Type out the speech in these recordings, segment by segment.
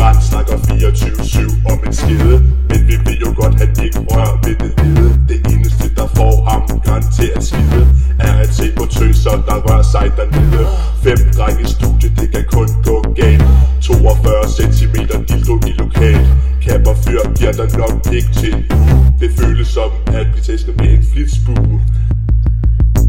Ren snakker 24/7 om en skede, men vi ved jo godt, at ikke rører ved det hvide. Det eneste der får ham garanteret skide, er at se på tøser der rører sig dernede. 5 drenge i studiet, det kan kun gå galt. 42 cm dildo i lokal. Kapper fyr giver der nok ikke til. Det føles som at vi tæsker med en flitsbue.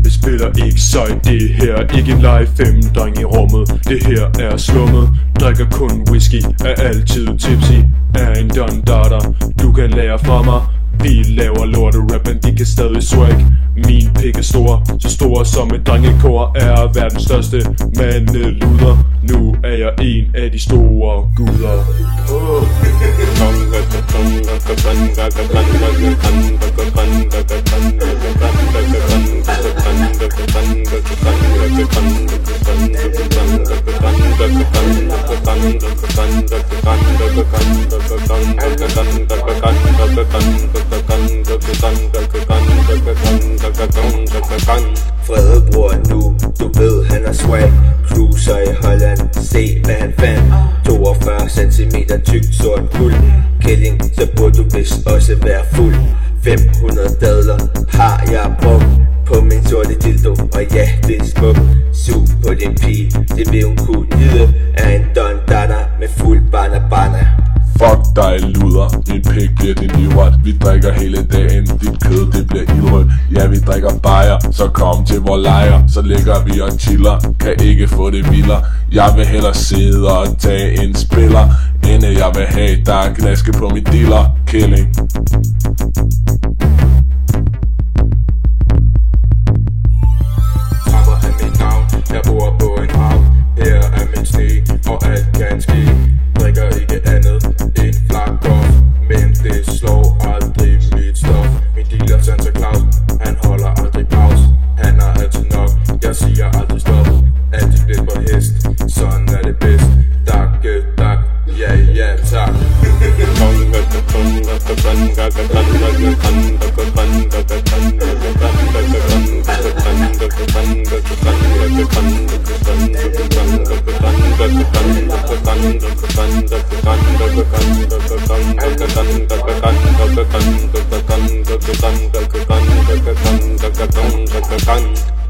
Det spiller ikke sej, det her ikke en live. 5 drenge i rummet, det her er slummet. Drikker kun whisky, er altid tipsy. Er en dondata, du kan lære fra mig. Vi laver lorte rap, men de kan stadig swag. Min pik er stor, så stor som et drengekor. Er verdens største mandeluder. Nu er jeg en af de store guder. Frede bror nu, du ved han er swag. Cruiser i Holland, se hvad han fandt. 42 cm tyk sort guld. Kælling, så burde du vist også være fuld. 500 dadler har jeg brugt på min sorte dildo, og ja, det er smuk. Sug på din pige, det vil hun kunne lide. Er en dondata med fuld bana. Fuck dig luder, min pik bliver din livret. Vi drikker hele dagen, dit kød det bliver ildrødt. Ja, vi drikker bajer, så kom til vor lejr. Så ligger vi og chiller, kan ikke få det vildere. Jeg vil hellere sidde og tage en spiller, end jeg vil have, der er glaske på mit dealer. Killing. Trapper er mit navn, jeg bor på en havn. Her er min sne, og alt kan ske. Drikker ikke andet end flak off, men det slår aldrig mit stof. Min dealer Santa Claus, han holder aldrig pause. Han har altid nok, jeg siger aldrig stop. Altid lidt på hest, sådan er det bedst. Dakke, dak, ja tak. Gun.